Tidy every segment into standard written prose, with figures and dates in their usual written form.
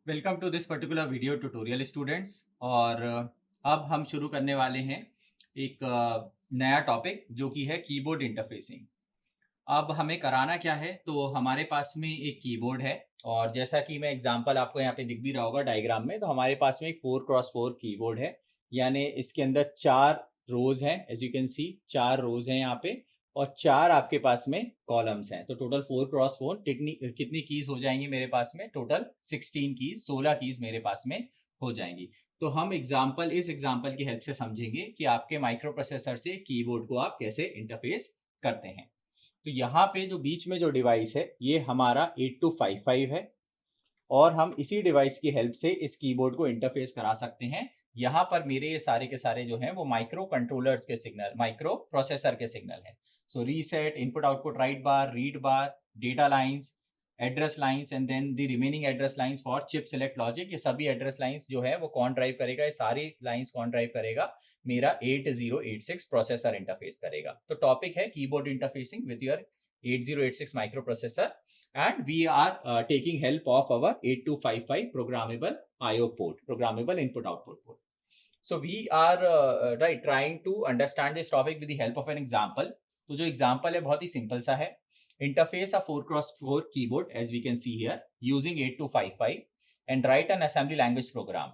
Welcome to this particular video tutorial students. और अब हम शुरू करने वाले हैं एक नया टॉपिक जो कि है कीबोर्ड इंटरफेसिंग। अब हमें कराना क्या है, तो हमारे पास में एक कीबोर्ड है और जैसा कि मैं एग्जांपल आपको यहाँ पे दिख भी रहा होगा डायग्राम में, तो हमारे पास में एक 4x4 कीबोर्ड है। यानी इसके अंदर 4 रोज हैं, एज यू कैन सी 4 रोज हैं यहाँ पे, और 4 आपके पास में कॉलम्स हैं। तो टोटल 4x4 कितनी कितनी कीज हो जाएंगी मेरे पास में? टोटल 16 कीज, 16 कीज मेरे पास में हो जाएंगी। तो हम इस एग्जाम्पल की हेल्प से समझेंगे कि आपके माइक्रो प्रोसेसर से कीबोर्ड को आप कैसे इंटरफेस करते हैं। तो यहाँ पे जो बीच में जो डिवाइस है ये हमारा 8255 है, और हम इसी डिवाइस की हेल्प से इस कीबोर्ड को इंटरफेस करा सकते हैं। यहाँ पर मेरे ये सारे के सारे जो हैं वो माइक्रो कंट्रोलर्स के सिग्नल, माइक्रो प्रोसेसर के सिग्नल हैं। So reset, input output write bar, read bar, data lines, address lines and then the remaining address lines for chip select logic. ये सभी एड्रेस लाइंस जो है वो कौन ड्राइव करेगा? ये सारी लाइंस कौन ड्राइव करेगा? मेरा 8086 प्रोसेसर इंटरफेस करेगा। तो टॉपिक है keyboard interfacing with your 8086 micro processor, and we are taking help of our 8255 programmable IO port, programmable input output port. So we are trying to understand this topic with the help of an example. तो जो example है बहुत ही simple सा है। Interface a 4x4 keyboard as we can see here using 8255 and write an assembly language program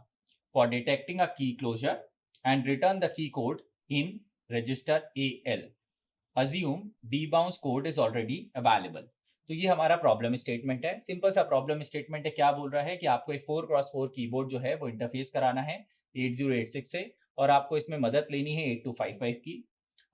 for detecting a key closure and return the key code in register AL. Assume debounce code is already available. तो ये हमारा problem statement है। Simple सा problem statement है। क्या बोल रहा है कि आपको एक 4x4 कीबोर्ड जो है वो इंटरफेस कराना है 8086 से, और आपको इसमें मदद लेनी है 8255 की।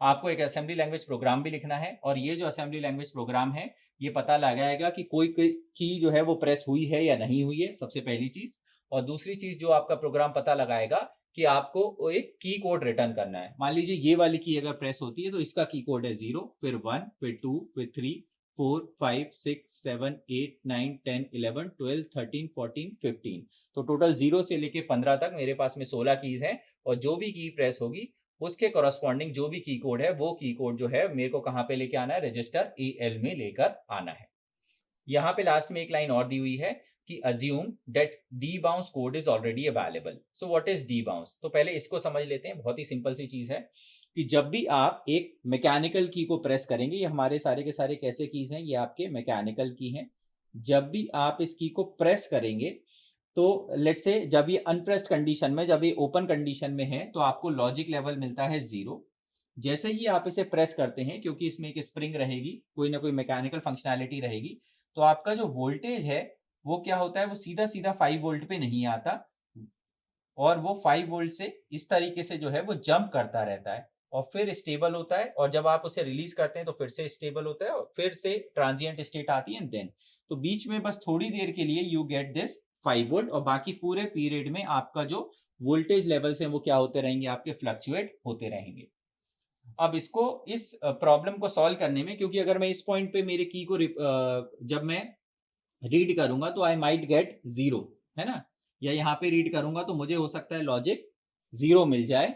आपको एक असेंबली लैंग्वेज प्रोग्राम भी लिखना है, और ये जो असेंबली लैंग्वेज प्रोग्राम है ये पता लगाएगा कि कोई की जो है वो प्रेस हुई है या नहीं हुई है, सबसे पहली चीज। और दूसरी चीज जो आपका प्रोग्राम पता लगाएगा कि आपको एक की कोड रिटर्न करना है। मान लीजिए ये वाली की अगर प्रेस होती है तो इसका की कोड है 0, फिर 1, फिर 2, फिर 3, 4, 5, 6, 7, 8, 9, 10, 11, 12, 13, 14, 15। तो टोटल 0 से लेके 15 तक मेरे पास में 16 कीज हैं, और जो भी की प्रेस होगी उसके कॉरस्पॉन्डिंग जो भी की कोड है वो की कोड जो है मेरे को कहां पे लेके आना है? रजिस्टर एल में लेकर आना है। यहाँ पे लास्ट में एक लाइन और दी हुई है कि assume that debounce code is already available. So what is debounce? तो पहले इसको समझ लेते हैं। बहुत ही सिंपल सी चीज है कि जब भी आप एक मैकेनिकल की को प्रेस करेंगे, ये हमारे सारे के सारे कैसे कीज हैं? ये आपके मैकेनिकल की हैं। जब भी आप इस की को प्रेस करेंगे तो लेट्स से जब ये अनप्रेस्ड कंडीशन में, जब ये ओपन कंडीशन में है, तो आपको लॉजिक लेवल मिलता है 0। जैसे ही आप इसे प्रेस करते हैं, क्योंकि इसमें एक स्प्रिंग रहेगी, कोई ना कोई मैकेनिकल फंक्शनैलिटी रहेगी, तो आपका जो वोल्टेज है वो क्या होता है? वो सीधा सीधा 5 वोल्ट पे नहीं आता, और वो 5 वोल्ट से इस तरीके से जो है वो जंप करता रहता है, और फिर स्टेबल होता है, और जब आप उसे रिलीज करते हैं तो फिर से स्टेबल होता है, और फिर से ट्रांजिएंट स्टेट आती है देन। तो बीच में बस थोड़ी देर के लिए यू गेट दिस 5 वोल्ट, और बाकी पूरे पीरियड में आपका जो वोल्टेज लेवल्स हैं वो क्या होते रहेंगे? आपके फ्लक्चुएट होते रहेंगे। अब इसको, इस प्रॉब्लम को सॉल्व करने में, क्योंकि अगर मैं इस पॉइंट पे मेरे की को जब मैं रीड करूंगा तो आई माइट गेट 0, है ना, या यहाँ पे रीड करूंगा तो मुझे हो सकता है लॉजिक 0 मिल जाए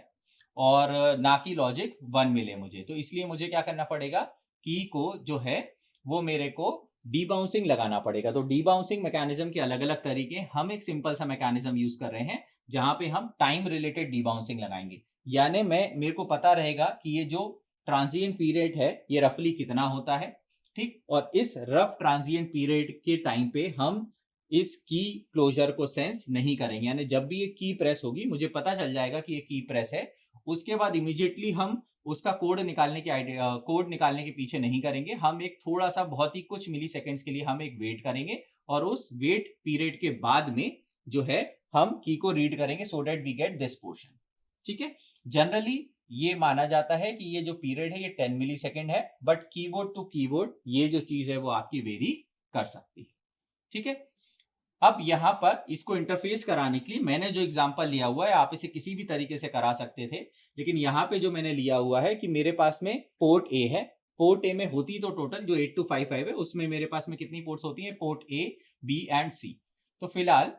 और ना कि लॉजिक 1 मिले मुझे। तो इसलिए मुझे क्या करना पड़ेगा? की को जो है वो मेरे को डीबाउंसिंग लगाना पड़ेगा। तो डीबाउंसिंग मैकेनिज्म के अलग अलग तरीके, हम एक सिंपल सा मैकेनिज्म यूज कर रहे हैं जहां पे हम टाइम रिलेटेड डीबाउंसिंग लगाएंगे। यानी मेरे को पता रहेगा कि ये जो ट्रांजिएंट पीरियड है ये रफली कितना होता है, ठीक, और इस रफ ट्रांजिएंट पीरियड के टाइम पे हम इस की क्लोजर को सेंस नहीं करेंगे। यानी जब भी ये की प्रेस होगी मुझे पता चल जाएगा कि ये की प्रेस है, उसके बाद इमीडिएटली हम उसका कोड निकालने के कोड निकालने के पीछे नहीं करेंगे। हम एक थोड़ा सा, बहुत ही कुछ मिली सेकेंड्स के लिए हम एक वेट करेंगे, और उस वेट पीरियड के बाद में जो है हम की को रीड करेंगे, so that we get this portion. ठीक है, जनरली ये माना जाता है कि ये जो पीरियड है ये 10 मिली सेकेंड है, बट कीबोर्ड टू कीबोर्ड ये जो चीज है वो आपकी वेरी कर सकती है। ठीक है, अब यहां पर इसको इंटरफेस कराने के लिए मैंने जो एग्जांपल लिया हुआ है, आप इसे किसी भी तरीके से करा सकते थे, लेकिन यहां पे जो मैंने लिया हुआ है कि मेरे पास में पोर्ट ए है। पोर्ट ए में होती तो टोटल जो 8255 है उसमें मेरे पास में कितनी पोर्ट्स होती है? Port A, B and C. तो फिलहाल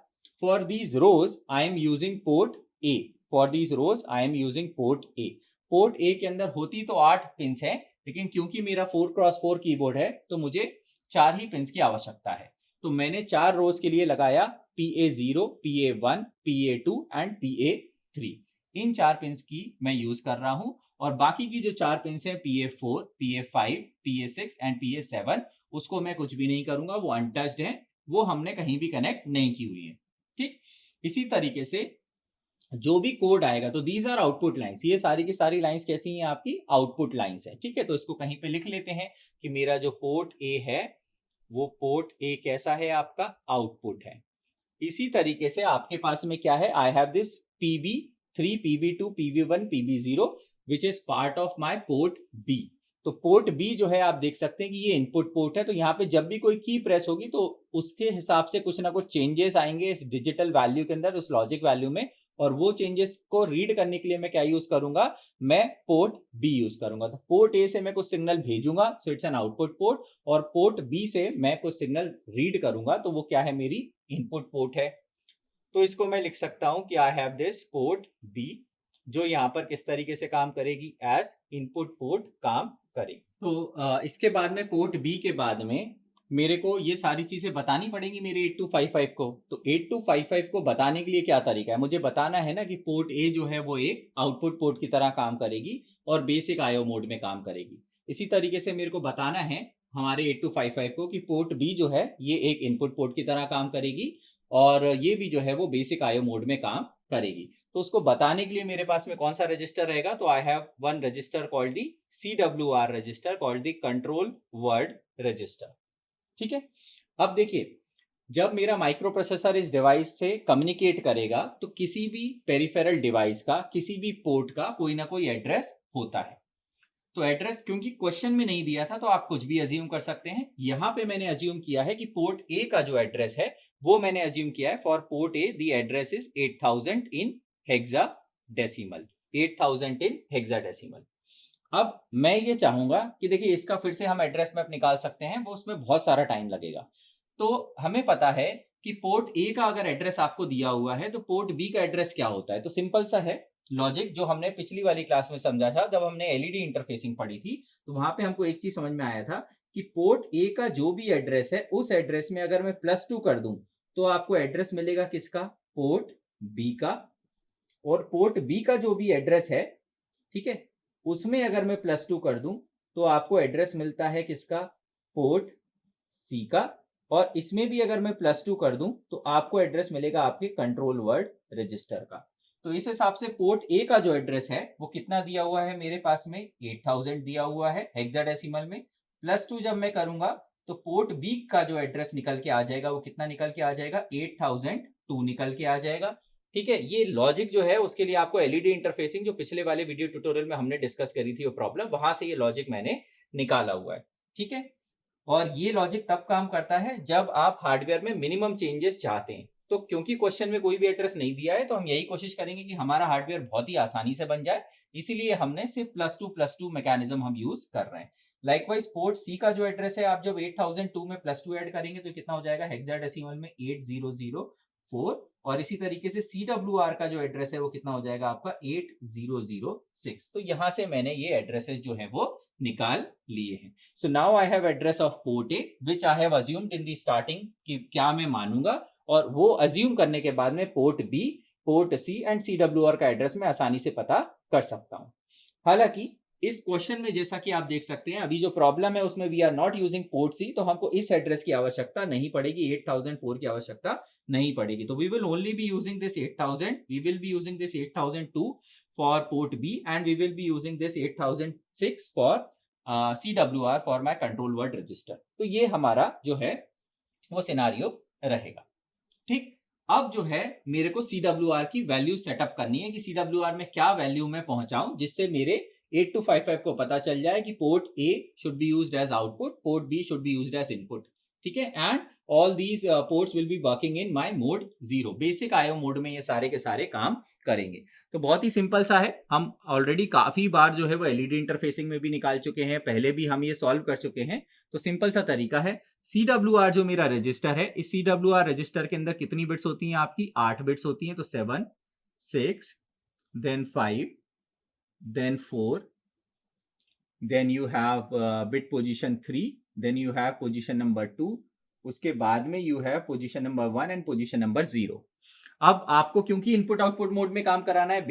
for these rows I am using port A. For these rows I am using port A. Port A के अंदर होती तो 8 पिंस है, लेकिन क्योंकि मेरा 4x4 कीबोर्ड है तो मुझे 4 ही पिंस की आवश्यकता है। तो मैंने 4 रोज के लिए लगाया PA0, PA1, PA2 and PA3। In 4 pins की मैं यूज कर रहा हूं और बाकी की जो 4 पिंस हैं PA4, PA5, PA6 and PA7 उसको मैं कुछ भी नहीं करूंगा, वो अनटच्ड है, वो हमने कहीं भी कनेक्ट नहीं की हुई है। ठीक, इसी तरीके से जो भी कोड आएगा, तो दीज आर आउटपुट लाइंस, ये सारी की सारी लाइंस कैसी हैं आपकी आउटपुट लाइंस है। ठीक है, तो इसको कहीं पे लिख लेते हैं कि मेरा जो पोर्ट ए है वो पोर्ट ए कैसा है, आपका आउटपुट है। इसी तरीके से आपके पास में क्या है, I have this PB3, PB2, PB1, PB0 which is part of my port B. तो पोर्ट बी जो है आप देख सकते हैं कि ये इनपुट पोर्ट है, तो यहाँ पे जब भी कोई की प्रेस होगी तो उसके हिसाब से कुछ ना कुछ चेंजेस आएंगे इस डिजिटल वैल्यू के अंदर, उस लॉजिक वैल्यू में, और वो चेंजेस को रीड करने के लिए मैं क्या यूज करूंगा, मैं पोर्ट बी यूज करूंगा। तो पोर्ट ए से मैं कुछ सिग्नल भेजूंगा, so it's an output port, और पोर्ट बी से मैं कुछ सिग्नल रीड करूंगा, तो वो क्या है, मेरी इनपुट पोर्ट है। तो इसको मैं लिख सकता हूं कि I have this port B, जो यहां पर किस तरीके से काम करेगी, एज इनपुट पोर्ट काम करेगी। तो इसके बाद में पोर्ट बी के बाद में मेरे को ये सारी चीजें बतानी पड़ेंगी मेरे 8255 को। तो 8255 को बताने के लिए क्या तरीका है, मुझे बताना है ना कि पोर्ट ए जो है वो एक आउटपुट पोर्ट की तरह काम करेगी और बेसिक आईओ मोड में काम करेगी। इसी तरीके से मेरे को बताना है हमारे 8255 को कि पोर्ट बी जो है ये एक इनपुट पोर्ट की तरह काम करेगी और ये भी जो है वो बेसिक आईओ मोड में काम करेगी। तो उसको बताने के लिए मेरे पास में कौन सा रजिस्टर रहेगा, तो I have one register called the CWR register, called the control word register. ठीक है, अब देखिए जब मेरा माइक्रो प्रोसेसर इस डिवाइस से कम्युनिकेट करेगा तो किसी भी पेरिफेरल डिवाइस का, किसी भी पोर्ट का कोई ना कोई एड्रेस होता है। तो एड्रेस क्योंकि क्वेश्चन में नहीं दिया था तो आप कुछ भी अज्यूम कर सकते हैं। यहां पे मैंने अज्यूम किया है कि पोर्ट ए का जो एड्रेस है वो मैंने अज्यूम किया है for port A the address is 8000 in hexadecimal, 8000 in hexadecimal. अब मैं ये चाहूंगा कि देखिए इसका फिर से हम एड्रेस मैप निकाल सकते हैं, वो उसमें बहुत सारा टाइम लगेगा। तो हमें पता है कि पोर्ट ए का अगर एड्रेस आपको दिया हुआ है तो पोर्ट बी का एड्रेस क्या होता है। तो सिंपल सा है लॉजिक, जो हमने पिछली वाली क्लास में समझा था जब हमने एलईडी इंटरफेसिंग पढ़ी थी, तो वहां पे हमको एक चीज समझ में आया था कि पोर्ट ए का जो भी एड्रेस है उस एड्रेस में अगर मैं +2 कर दूं तो आपको एड्रेस मिलेगा किसका, पोर्ट बी का। और पोर्ट बी का जो भी एड्रेस है, ठीक है, उसमें अगर मैं +2 कर दूं तो आपको एड्रेस मिलता है किसका, पोर्ट सी का। और इसमें भी अगर मैं +2 कर दूं तो आपको एड्रेस मिलेगा आपके कंट्रोल वर्ड रजिस्टर का। तो इस हिसाब से पोर्ट ए का जो एड्रेस है वो कितना दिया हुआ है मेरे पास में, 8000 दिया हुआ है हेक्साडेसिमल में। +2 जब मैं करूंगा तो पोर्ट बी का जो एड्रेस निकल के आ जाएगा वो कितना निकल के आ जाएगा, 8002 निकल के आ जाएगा। ठीक है, ये लॉजिक जो है उसके लिए आपको एलईडी इंटरफेसिंग जो पिछले वाले वीडियो ट्यूटोरियल में हमने डिस्कस करी थी वो प्रॉब्लम, वहां से ये लॉजिक मैंने निकाला हुआ है। ठीक है, और ये लॉजिक तब काम करता है जब आप हार्डवेयर में मिनिमम चेंजेस चाहते हैं। तो क्योंकि क्वेश्चन में कोई भी एड्रेस नहीं दिया है तो हम यही कोशिश करेंगे कि हमारा हार्डवेयर बहुत ही आसानी से बन जाए, इसीलिए हमने सिर्फ +2 मैकेनिज्म हम यूज कर रहे हैं। लाइकवाइज पोर्ट सी का जो एड्रेस है आप जब 8002 में +2 ऐड करेंगे तो कितना हो जाएगा, हेक्साडेसिमल में 8004, और इसी तरीके से CWR का जो एड्रेस है वो कितना हो जाएगा आपका 8006। तो यहां से मैंने ये एड्रेसेस जो है वो निकाल लिए हैं। So now I have address of port A which I have assumed in the starting कि क्या मैं मानूंगा, और वो अज्यूम करने के बाद में port B, port C and CWR का एड्रेस मैं आसानी से पता कर सकता हूं। हालांकि इस क्वेश्चन में जैसा कि आप देख सकते हैं अभी जो प्रॉब्लम है उसमें we are not using port C, तो हमको इस एड्रेस की आवश्यकता नहीं पड़ेगी, 8004 की आवश्यकता नहीं पड़ेगी। तो we will only be using this 8000, we will be using this 8002 for port B and we will be using this 8006 for CWR for my control word register. तो ये हमारा जो है वो सिनारियो रहेगा। ठीक, अब जो है मेरे को CWR की वैल्यू सेटअप करनी है कि CWR में क्या वैल्यू मैं पहुंचाऊं जिससे मेरे 8255 को पता चल जाए कि port A should be used as output, port B should be used as input. ठीक है, and all these ports will be working in my mode 0, basic IO mode में ये सारे के सारे काम करेंगे। तो बहुत ही सिंपल सा है, हम ऑलरेडी काफी बार जो है वो एलईडी इंटरफेसिंग में भी निकाल चुके हैं, पहले भी हम ये सॉल्व कर चुके हैं। तो सिंपल सा तरीका है, CWR जो मेरा रजिस्टर है, इस CWR रजिस्टर के अंदर कितनी बिट्स होती हैं आपकी, 8 बिट्स होती हैं। तो 7, 6, then 5, then 4, then you have bit position 3, then you have position number 2, उसके बाद में you have position number 1 and position number 0। अब आपको क्योंकि इनपुट आउटपुट मोड में काम कराना है,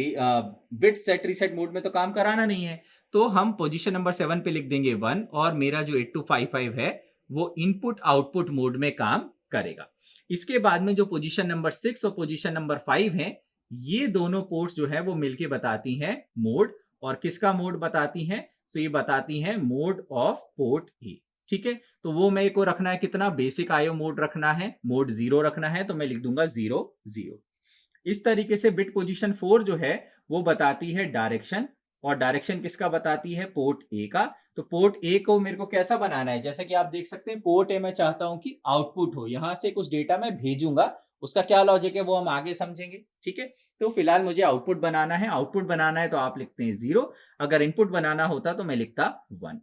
बिट सेट रीसेट मोड में तो काम कराना नहीं है, तो हम पोजीशन नंबर 7 पे लिख देंगे 1 और मेरा जो 8255 है वो इनपुट आउटपुट मोड में काम करेगा। इसके बाद में जो पोजीशन नंबर 6 और पोजीशन नंबर 5 है, ये दोनों पोर्ट्स जो है वो मिलके बताती हैं मोड। और किसका मोड बताती हैं? तो ये बताती हैं मोड ऑफ पोर्ट ए। ठीक है, तो वो मेरे को रखना है कितना? बेसिक आईओ मोड रखना है, मोड 0 रखना है, तो मैं लिख दूंगा 0 0। इस तरीके से बिट पोजीशन 4 जो है वो बताती है डायरेक्शन, और डायरेक्शन किसका बताती है? पोर्ट ए का। तो पोर्ट ए को मेरे को कैसा बनाना है? जैसे कि आप देख सकते हैं, पोर्ट ए मैं चाहता हूं कि आउटपुट हो, यहां से कुछ डेटा मैं भेजूंगा, उसका क्या लॉजिक है वो हम आगे समझेंगे। ठीक है, तो फिलहाल मुझे आउटपुट बनाना है। आउटपुट बनाना है तो आप लिखते हैं 0, अगर इनपुट बनाना होता तो मैं लिखता 1।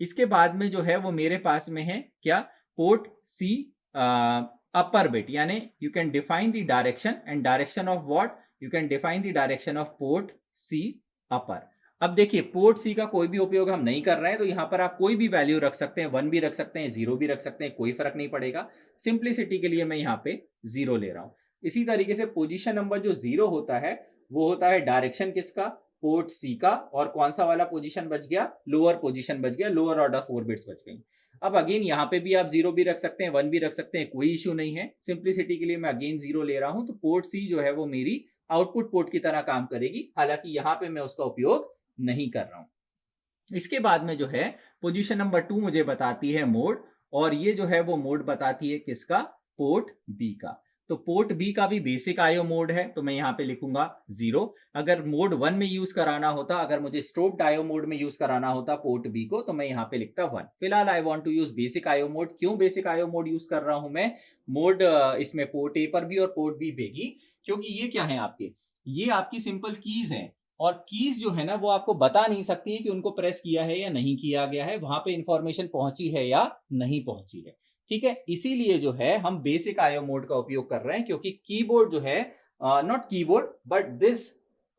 इसके बाद में जो है वो मेरे पास में है क्या? पोर्ट सी अपर बिट, यानी you can define the direction, and direction of what? You can define the direction of port C upper. अब देखिए, पोर्ट सी का कोई भी उपयोग हम नहीं कर रहे हैं, तो यहां पर आप कोई भी वैल्यू रख सकते हैं, 1 भी रख सकते हैं, 0 भी रख सकते हैं, कोई फर्क नहीं पड़ेगा। सिंप्लिसिटी के लिए मैं यहाँ पे 0 ले रहा हूं। इसी तरीके से पोजीशन नंबर जो 0 होता है वो होता है डायरेक्शन किसका? पोर्ट सी का। और कौन सा वाला पोजीशन बच गया? लोअर पोजीशन बच गया, लोअर ऑर्डर 4 बिट्स बच गई। अब अगेन यहाँ पे भी आप 0 भी रख सकते हैं, 1 भी रख सकते हैं, कोई इश्यू नहीं है। सिंप्लिसिटी के लिए मैं अगेन 0 ले रहा हूं, तो पोर्ट सी जो है वो मेरी आउटपुट पोर्ट की तरह काम करेगी, हालांकि यहाँ पे मैं उसका उपयोग नहीं कर रहा हूं। इसके बाद में जो है पोजीशन नंबर 2 मुझे बताती है मोड, और ये जो है वो मोड बताती है किसका? पोर्ट बी का। तो पोर्ट बी का भी बेसिक आईओ मोड है, तो मैं यहाँ पे लिखूंगा 0। अगर मोड 1 में यूज कराना होता, अगर मुझे स्ट्रोब्ड आईओ मोड में यूज कराना होता पोर्ट बी को, तो मैं यहाँ पे लिखता 1। फिलहाल I want to use basic IO mode. क्यों बेसिक आईओ मोड यूज कर रहा हूं मैं? मोड इसमें पोर्ट ए पर भी और पोर्ट बी पे भी, क्योंकि ये क्या है आपके? ये आपकी सिंपल कीज है, और कीज जो है ना वो आपको बता नहीं सकती है कि उनको प्रेस किया है या नहीं किया गया है, वहां पे इंफॉर्मेशन पहुंची है या नहीं पहुंची है। ठीक है, इसीलिए जो है हम बेसिक आईओ मोड का उपयोग कर रहे हैं, क्योंकि कीबोर्ड जो है, not keyboard but this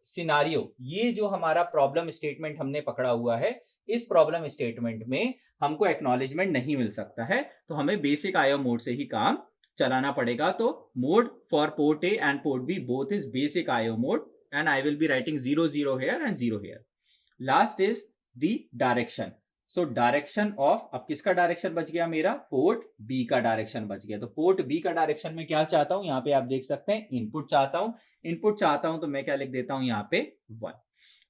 scenario, ये जो हमारा प्रॉब्लम स्टेटमेंट हमने पकड़ा हुआ है, इस प्रॉब्लम स्टेटमेंट में हमको एक्नॉलेजमेंट नहीं मिल सकता है, तो हमें बेसिक आईओ मोड से ही काम चलाना पड़ेगा। तो mode for port A and port B both is basic IO mode, and I will be writing 0 0 here and 0 here. Last is the direction. So direction of, अब किसका डायरेक्शन बच गया? मेरा पोर्ट बी का डायरेक्शन बच गया। तो port B का डायरेक्शन में क्या चाहता हूं? यहाँ पे आप देख सकते हैं इनपुट चाहता हूं। इनपुट चाहता हूं तो मैं क्या लिख देता हूं यहाँ पे 1।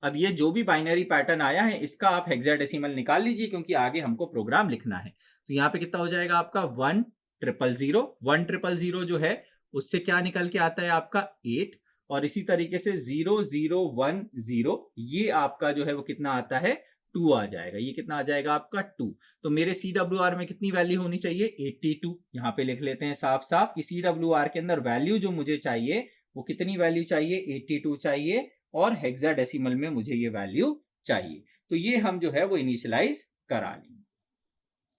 अब ये जो भी बाइनरी पैटर्न आया है इसका आप हेक्साडेसिमल निकाल लीजिए, क्योंकि आगे हमको प्रोग्राम लिखना है। तो यहाँ पे कितना हो जाएगा आपका? 1 000 1 000 जो है उससे क्या निकल के आता है आपका? 8। और इसी तरीके से 0 0 1 0, ये आपका जो है वो कितना आता है? 2 आ जाएगा। ये कितना आ जाएगा आपका? 2। तो मेरे CWR में कितनी वैल्यू होनी चाहिए? 82। यहाँ पे लिख लेते हैं साफ साफ कि CWR के अंदर वैल्यू जो मुझे चाहिए वो कितनी वैल्यू चाहिए? 82 चाहिए, और हेक्साडेसिमल में मुझे ये वैल्यू चाहिए। तो ये हम जो है वो इनिशियलाइज करा लेंगे।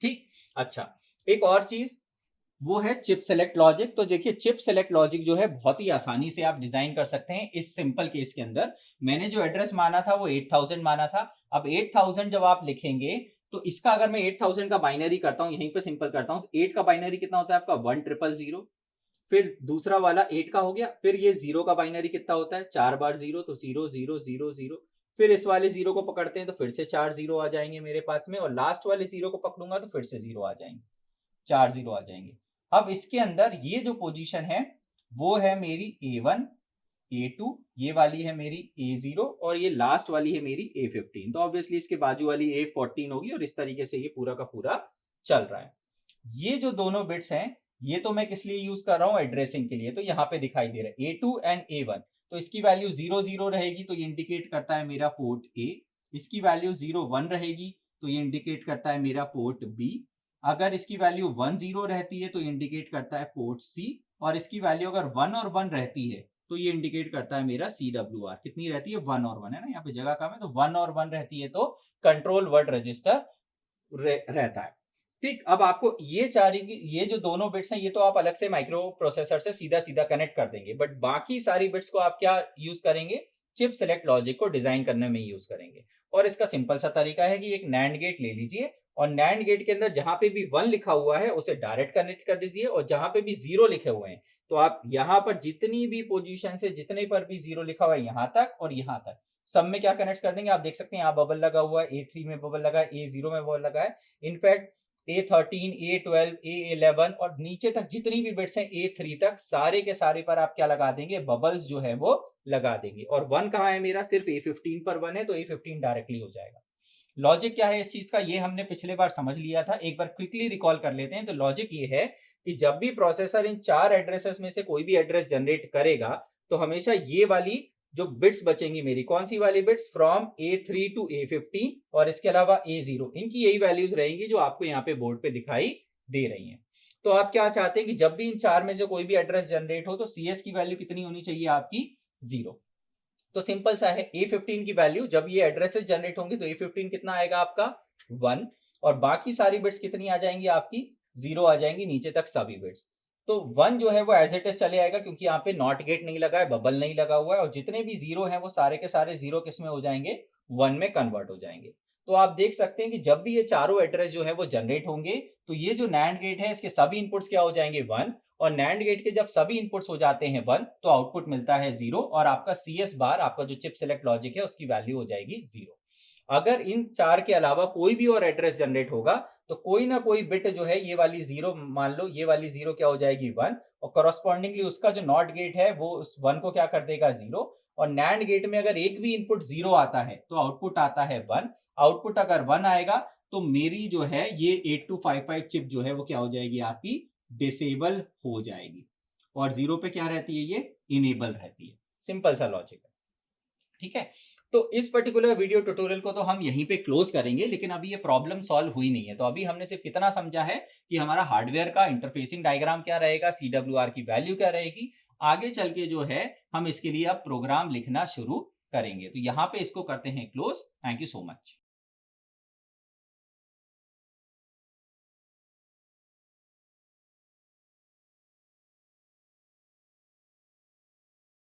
ठीक, अच्छा, एक और चीज वो है चिप सेलेक्ट लॉजिक। तो देखिए, चिप सेलेक्ट लॉजिक जो है बहुत ही आसानी से आप डिजाइन कर सकते हैं इस सिंपल केस के अंदर। मैंने जो एड्रेस माना था वो 8000 माना था। अब 8000 जब आप लिखेंगे तो इसका अगर मैं 8000 का बाइनरी करता हूं, यहीं पे सिंपल करता हूं, तो 8 का बाइनरी कितना होता है आपका? 1000। फिर दूसरा वाला 8 का हो गया। फिर ये 0 का बाइनरी कितना होता है? 4 बार 0, तो 0 0 0 0। फिर इस वाले 0 को पकड़ते हैं तो फिर से 4 0 आ जाएंगे मेरे पास में, और लास्ट वाले 0 को पकड़ूंगा तो फिर से 0 आ जाएंगे, 4 0 आ जाएंगे। अब इसके अंदर ये जो पोजीशन है वो है मेरी A1 A2, ये वाली है मेरी A0, और ये लास्ट वाली है मेरी A15। तो ऑब्वियसली इसके बाजू वाली A14 होगी, और इस तरीके से ये पूरा का पूरा चल रहा है। ये जो दोनों बिट्स हैं ये तो मैं किस लिए यूज कर रहा हूं? एड्रेसिंग के लिए। तो यहाँ पे दिखाई दे रहा है A2 एंड A1, तो इसकी वैल्यू 0 0 रहेगी, तो ये इंडिकेट करता है मेरा पोर्ट A। इसकी वैल्यू 0 1 रहेगी तो ये इंडिकेट करता है मेरा पोर्ट B। अगर इसकी वैल्यू 1 0 रहती है तो इंडिकेट करता है पोर्ट C, और इसकी वैल्यू अगर 1 और 1 रहती है तो ये इंडिकेट करता है मेरा CWR। कितनी रहती है? 1 और 1 है ना, यहाँ पे जगह कम है, तो 1 और 1 रहती है तो कंट्रोल वर्ड रजिस्टर रहता है। ठीक, अब आपको ये जो दोनों बिट्स हैं ये तो आप अलग से माइक्रो प्रोसेसर से सीधा सीधा कनेक्ट कर देंगे, बट बाकी सारी बिट्स को आप क्या यूज करेंगे? चिप सेलेक्ट लॉजिक को डिजाइन करने में यूज करेंगे। और इसका सिंपल सा तरीका है कि एक नैंड गेट ले लीजिए और नैंड गेट के अंदर जहां पे भी 1 लिखा हुआ है उसे डायरेक्ट कनेक्ट कर दीजिए, और जहां पे भी 0 लिखे हुए हैं तो आप यहां पर जितनी भी पोजीशन से जितने पर भी 0 लिखा हुआ है यहां तक और यहां तक सब में क्या कनेक्ट कर देंगे। आप देख सकते हैं यहाँ बबल लगा हुआ है, A3 में बबल लगा है, A0 में बबल लगा है, इनफैक्ट A13, A12, A11 और नीचे तक जितनी भी बिट्स हैं A3 तक सारे के सारे पर आप क्या लगा देंगे, बबल्स जो है वो लगा देंगे। और 1 कहाँ है मेरा, सिर्फ A15 पर 1 है तो A15 डायरेक्टली हो जाएगा। लॉजिक क्या है इस चीज का, ये हमने पिछले बार समझ लिया था, एक बार क्विकली रिकॉल कर लेते हैं। तो लॉजिक ये है कि जब भी प्रोसेसर इन 4 एड्रेसेस में से कोई भी एड्रेस जनरेट करेगा तो हमेशा ये वाली जो बिट्स बचेंगी मेरी, कौन सी वाली bits, from A3 to A15 और इसके अलावा A0, इनकी यही वैल्यूज रहेंगी जो आपको यहाँ पे बोर्ड पे दिखाई दे रही हैं। तो आप क्या चाहते हैं कि जब भी इन 4 में से कोई भी एड्रेस जनरेट हो तो CS की वैल्यू कितनी होनी चाहिए आपकी, 0। तो सिंपल सा है, A15 की वैल्यू जब ये एड्रेसेस जनरेट होंगे तो A15 कितना आएगा आपका 1, और बाकी सारी बिट्स कितनी आ जाएंगी आपकी 0 आ जाएंगी नीचे तक सभी बिट्स। तो 1 जो है वो एज इट इज चले आएगा क्योंकि यहाँ पे नॉट गेट नहीं लगा है, बबल नहीं लगा हुआ है, और जितने भी 0 हैं वो सारे के सारे 0 किस में हो जाएंगे, 1 में कन्वर्ट हो जाएंगे। तो आप देख सकते हैं कि जब भी ये चारों एड्रेस जो है वो जनरेट होंगे तो ये जो नैंड गेट है इसके सभी इनपुट्स क्या हो जाएंगे 1, और नैंड गेट के जब सभी इनपुट्स हो जाते हैं 1 तो आउटपुट मिलता है 0, और आपका CS बार, आपका जो चिप सिलेक्ट लॉजिक है उसकी वैल्यू हो जाएगी 0। अगर इन 4 के अलावा कोई भी और एड्रेस जनरेट होगा तो कोई ना कोई बिट जो है ये वाली 0, मान लो ये वाली 0 क्या हो जाएगी 1, और करस्पॉन्डिंगली उसका जो नॉट गेट है वो उस 1 को क्या कर देगा 0, और नैंड गेट में अगर एक भी इनपुट 0 आता है तो आउटपुट आता है 1। आउटपुट अगर 1 आएगा तो मेरी जो है ये 8255 चिप जो है वो क्या हो जाएगी आपकी, डिसेबल हो जाएगी, और 0 पे क्या रहती है, ये इनेबल रहती है। सिंपल सा लॉजिक है, ठीक है। तो इस पर्टिकुलर वीडियो ट्यूटोरियल को तो हम यहीं पे क्लोज करेंगे, लेकिन अभी ये प्रॉब्लम सॉल्व हुई नहीं है। तो अभी हमने सिर्फ इतना समझा है कि हमारा हार्डवेयर का इंटरफेसिंग डायग्राम क्या रहेगा, CWR की वैल्यू क्या रहेगी। आगे चल के जो है हम इसके लिए अब प्रोग्राम लिखना शुरू करेंगे। तो यहाँ पे इसको करते हैं close. Thank you so much.